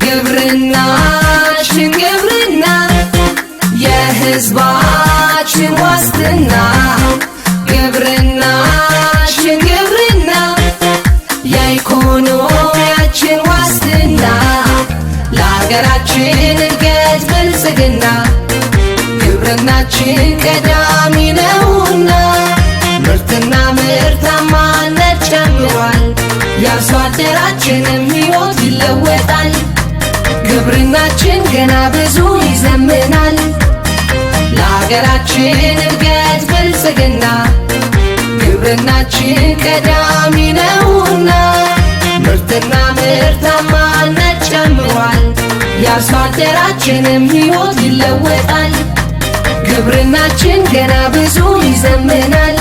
ግብርናችን ግብርና የሕዝባችን ዋስትና ግብርናችን ግብርና የኢኮኖሚያችን ዋስትና ለሀገራችን እድገት ብልጽግና ግብርናችን ቀዳሚ ነውና ምርትና ምርታማነት ጨምሯል የአርሶ አደራችንም ሕይወት ይለወጣል ግብርናችን ገና ብዙ ይዘምናል ለሀገራችን እድገት ብልጽግና ግብርናችን ቀዳሚ ነውና ምርትና ምርታማነት ጨምሯል የአርሶ አደራችንም ሕይወት ይለወጣል ግብርናችን ገና ብዙ ይዘምናል